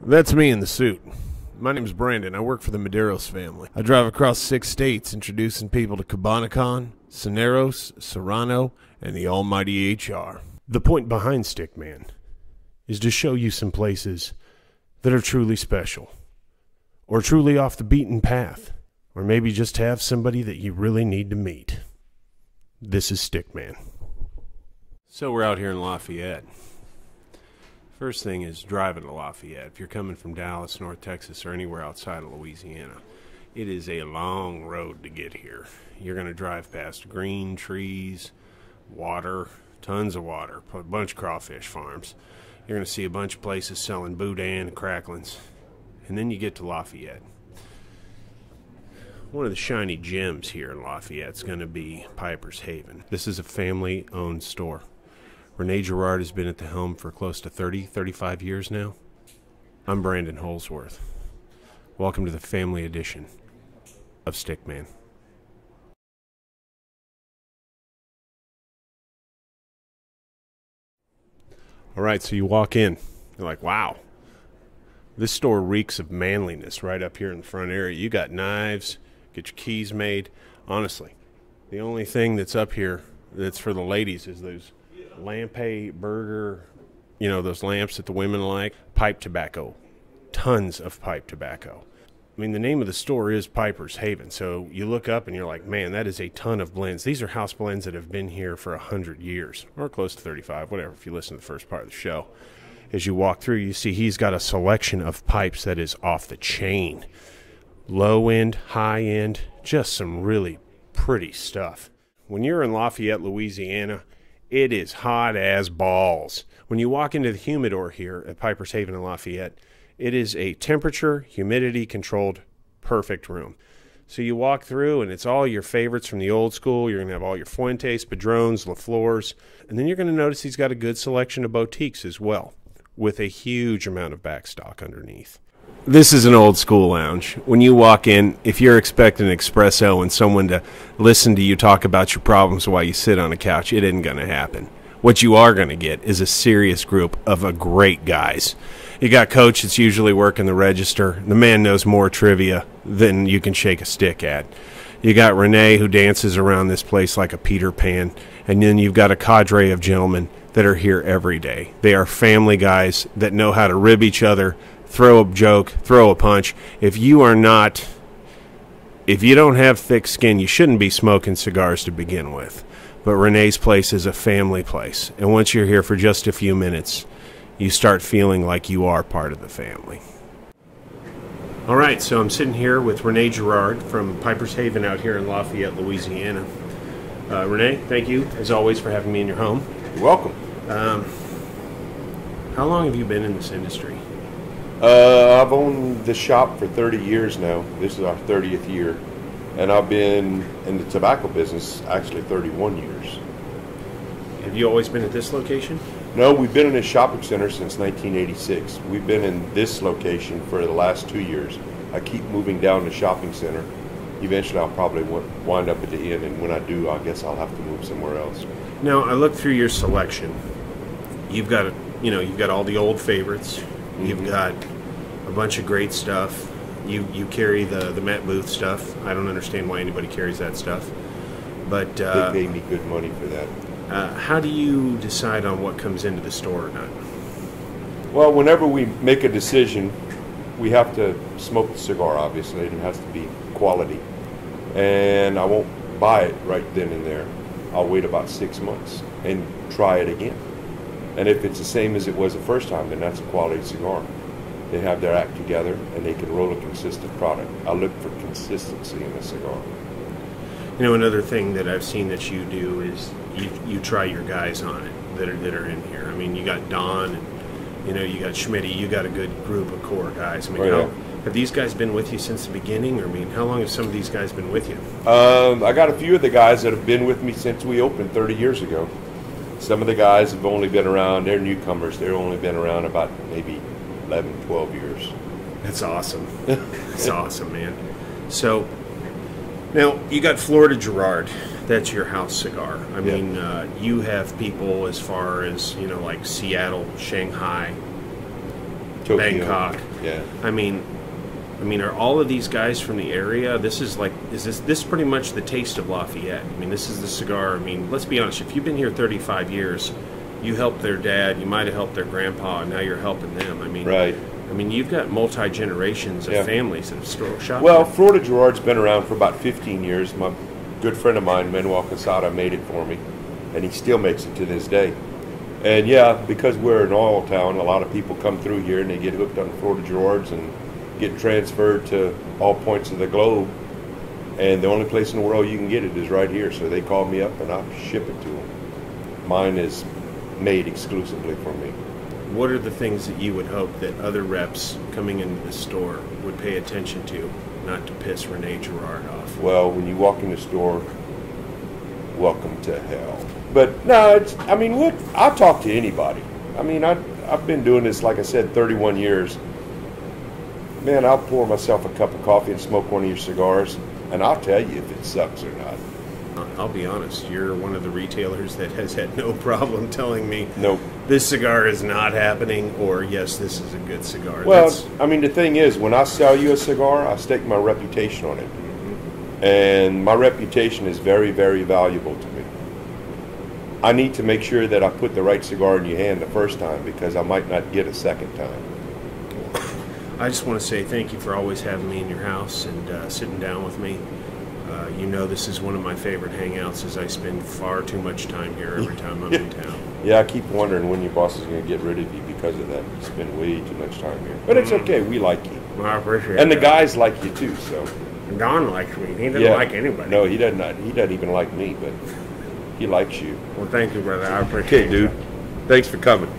That's me in the suit. My name's Brandon. I work for the Medeiros family. I drive across 6 states introducing people to Cabanacon, Soneros, Serrano, and the almighty HR. The point behind Stickman is to show you some places that are truly special, or truly off the beaten path, or maybe just have somebody that you really need to meet. This is Stickman. So we're out here in Lafayette. First thing is driving to Lafayette. If you're coming from Dallas, North Texas, or anywhere outside of Louisiana, it is a long road to get here. You're going to drive past green trees, water, tons of water, a bunch of crawfish farms. You're going to see a bunch of places selling boudin and cracklings. And then you get to Lafayette. One of the shiny gems here in Lafayette is going to be Piper's Haven. This is a family-owned store. Rene Girard has been at the helm for close to 35 years now. I'm Brandon Holsworth. Welcome to the family edition of Stickman. All right, so you walk in. You're like, wow. This store reeks of manliness right up here in the front area. You got knives, get your keys made. Honestly, the only thing that's up here that's for the ladies is those lampe burger, you know, those lamps that the women like. Pipe tobacco. Tons of pipe tobacco. I mean, the name of the store is Piper's Haven, so you look up and you're like, man, that is a ton of blends. These are house blends that have been here for 100 years, or close to 35, whatever, if you listen to the first part of the show. As you walk through, you see he's got a selection of pipes that is off the chain. Low end, high end, just some really pretty stuff. When you're in Lafayette, Louisiana, it is hot as balls. When you walk into the Humidor here at Piper's Haven in Lafayette, it is a temperature, humidity controlled, perfect room. So you walk through and it's all your favorites from the old school. You're going to have all your Fuentes, Padrones, LaFleurs, and then you're going to notice he's got a good selection of boutiques as well, with a huge amount of backstock underneath. This is an old school lounge. When you walk in, if you're expecting an espresso and someone to listen to you talk about your problems while you sit on a couch, it isn't going to happen. What you are going to get is a serious group of great guys. You got Coach that's usually working the register. The man knows more trivia than you can shake a stick at. You got Rene who dances around this place like a Peter Pan. And then you've got a cadre of gentlemen that are here every day. They are family guys that know how to rib each other, throw a joke, throw a punch. If you don't have thick skin, you shouldn't be smoking cigars to begin with. But Rene's place is a family place. And once you're here for just a few minutes, you start feeling like you are part of the family. All right, so I'm sitting here with Rene Girard from Piper's Haven out here in Lafayette, Louisiana. Rene, thank you, as always, for having me in your home. You're welcome. How long have you been in this industry? I've owned the shop for 30 years now. This is our 30th year. And I've been in the tobacco business actually 31 years. Have you always been at this location? No, we've been in a shopping center since 1986. We've been in this location for the last 2 years. I keep moving down the shopping center. Eventually I'll probably wind up at the inn, and when I do, I guess I'll have to move somewhere else. Now, I looked through your selection. You've got all the old favorites. You've got a bunch of great stuff. You carry the Matt Booth stuff. I don't understand why anybody carries that stuff. But they pay me good money for that. How do you decide on what comes into the store or not? Well, whenever we make a decision, we have to smoke the cigar, obviously. It has to be quality. And I won't buy it right then and there. I'll wait about 6 months and try it again. And if it's the same as it was the first time, then that's a quality cigar. They have their act together and they can roll a consistent product. I look for consistency in a cigar. You know, another thing that I've seen that you do is you try your guys on it that are in here. I mean, you got Don, and you got Schmitty. You got a good group of core guys. I mean, have these guys been with you since the beginning? Or I mean, how long have some of these guys been with you? I got a few of the guys that have been with me since we opened 30 years ago. Some of the guys have only been around. They're newcomers. They've only been around about maybe 11, 12 years. That's awesome. That's awesome, man. So, now, you got Florida Girard. That's your house cigar. I mean, you have people as far as, like Seattle, Shanghai, Tokyo. Bangkok. Yeah. I mean, are all of these guys from the area? This is this pretty much the taste of Lafayette? I mean, this is the cigar. I mean, let's be honest. If you've been here 35 years, you helped their dad. You might have helped their grandpa, and now you're helping them. I mean, right. I mean, you've got multi-generations of families that have shopped. Well, Florida Girard's been around for about 15 years. My good friend of mine, Manuel Casada, made it for me, and he still makes it to this day. And yeah, because we're an oil town, a lot of people come through here and they get hooked on Florida Girards and get transferred to all points of the globe. And the only place in the world you can get it is right here. So they call me up and I ship it to them. Mine is made exclusively for me. What are the things that you would hope that other reps coming into the store would pay attention to, not to piss Rene Girard off? Well, when you walk in the store, welcome to hell. But no, I mean, look, I'll talk to anybody. I mean, I've been doing this, like I said, 31 years. Man, I'll pour myself a cup of coffee and smoke one of your cigars, and I'll tell you if it sucks or not. I'll be honest, you're one of the retailers that has had no problem telling me, nope, this cigar is not happening, or yes, this is a good cigar. Well, I mean, the thing is, when I sell you a cigar, I stake my reputation on it. Mm-hmm. And my reputation is very, very valuable to me. I need to make sure that I put the right cigar in your hand the first time, because I might not get a second time. I just want to say thank you for always having me in your house and sitting down with me. You know, this is one of my favorite hangouts, as I spend far too much time here every time I'm in town. Yeah, I keep wondering when your boss is going to get rid of you because of that. You spend way too much time here. But it's okay. We like you. Well, I appreciate it. And the guys like you, too. So Don likes me. He doesn't like anybody. No, he doesn't. He doesn't even like me, but he likes you. Well, thank you, brother. I appreciate it. Okay, dude. Thanks for coming.